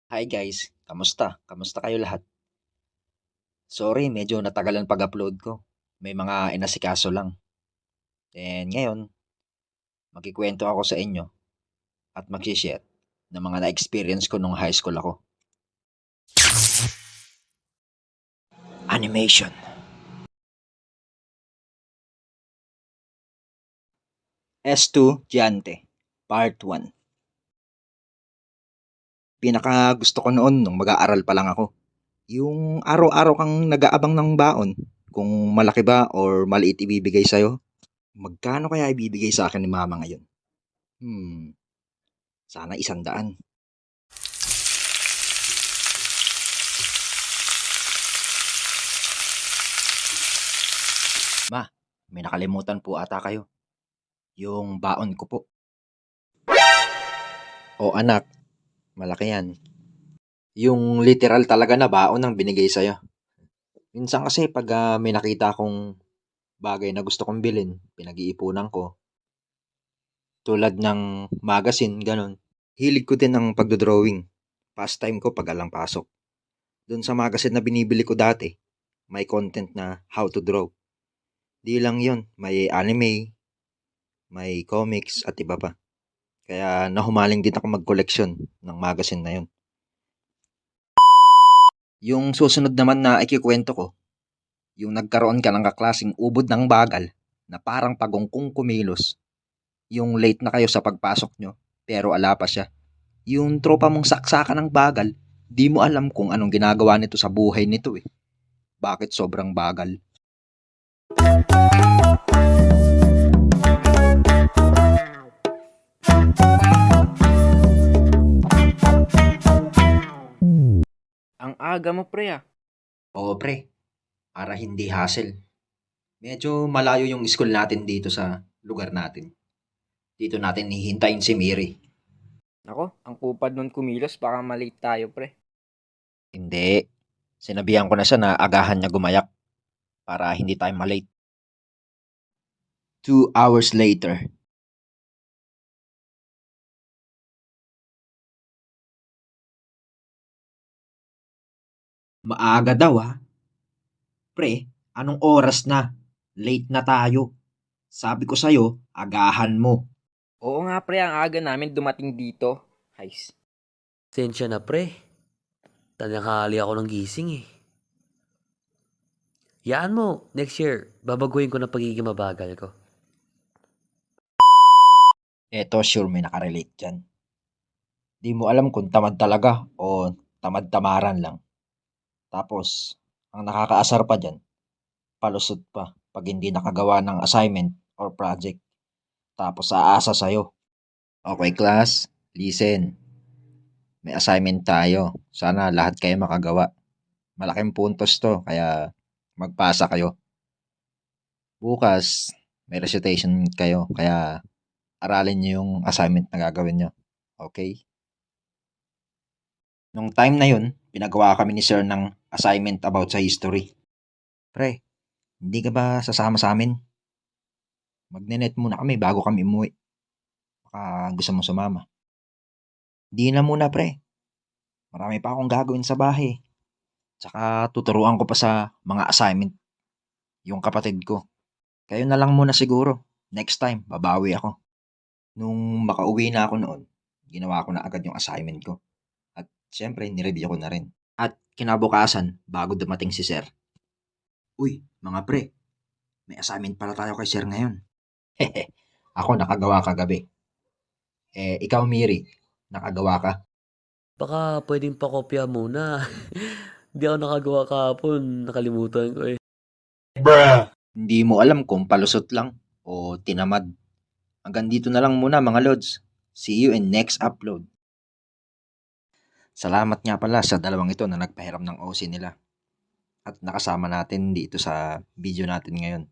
Hi guys, kamusta? Kamusta kayo lahat? Sorry, medyo natagalan pag-upload ko. May mga inasikaso lang. And ngayon, magkikwento ako sa inyo at mag-share ng mga na-experience ko nung high school ako. Animation. S2 Giante, Part 1. Pinaka gusto ko noon nung mag-aaral pa lang ako. Yung araw-araw kang nag-aabang ng baon. Kung malaki ba or maliit ibibigay sa'yo. Magkano kaya ibibigay sa akin ni mama ngayon? Sana 100. Ma, may nakalimutan po ata kayo. Yung baon ko po. O anak, malaki yan. Yung literal talaga na baon ang binigay sa'yo. Minsan kasi pag may nakita akong bagay na gusto kong bilhin, pinag-iipunan ko. Tulad ng magazine, ganun. Hilig ko din ang pagdodrawing. Pastime ko pag alang pasok. Doon sa magazine na binibili ko dati, may content na how to draw. Di lang yun, may anime, may comics at iba pa. Kaya nahumaling din ako mag-collection ng magazine na yun. Yung susunod naman na ikikwento ko, yung nagkaroon ka ng kaklaseng ubod ng bagal na parang pagongkong kumilos. Yung late na kayo sa pagpasok nyo, pero ala pa siya. Yung tropa mong saksakan ng bagal, di mo alam kung anong ginagawa nito sa buhay nito eh. Bakit sobrang bagal? Ang aga mo, pre, ah. Oo pre, para hindi hassle. Medyo malayo yung school natin dito sa lugar natin. Dito natin hihintayin si Miri. Nako, ang kupad nun kumilos, baka malate tayo, pre. Hindi. Sinabihan ko na siya na agahan niya gumayak para hindi tayo malate. 2 hours later. Maaga daw ha. Pre, anong oras na? Late na tayo. Sabi ko sa'yo, agahan mo. Oo nga, pre, ang aga namin dumating dito. Heis. Sensya na pre. Tanghali ako ng gising eh. Yaan mo, next year, babaguhin ko na pagiging mabagal ko. Eto sure may nakarelate dyan. Di mo alam kung tamad talaga o tamad-tamaran lang. Tapos, ang nakakaasar pa dyan, palusot pa pag hindi nakagawa ng assignment or project. Tapos aasa sa'yo. Okay class, listen. May assignment tayo. Sana lahat kayo makagawa. Malaking puntos to, kaya magpasa kayo. Bukas, may recitation kayo, kaya aralin nyo yung assignment na gagawin nyo. Okay? Nung time na yun, pinagawa kami ni sir ng assignment about sa history. Pre, hindi ka ba sasama sa amin? Magnenet muna kami bago kami umuwi. Baka gusto mong sumama. Di na muna pre. Marami pa akong gagawin sa bahay. Tsaka tuturuan ko pa sa mga assignment yung kapatid ko. Kayo na lang muna siguro. Next time, babawi ako. Nung makauwi na ako noon, ginawa ko na agad yung assignment ko. At syempre, nireview ko na rin. At kinabukasan, bago dumating si sir. Uy, mga pre, may assignment pala tayo kay sir ngayon. Hehe, ako nakagawa kagabi. Ikaw Miri, nakagawa ka? Baka pwedeng pakopya muna. Hindi ako nakagawa kahapon, nakalimutan ko eh. Hindi mo alam kung palusot lang o tinamad. Hanggang dito na lang muna mga lods. See you in next upload. Salamat nga pala sa dalawang ito na nagpahiram ng OC nila. At nakasama natin dito sa video natin ngayon.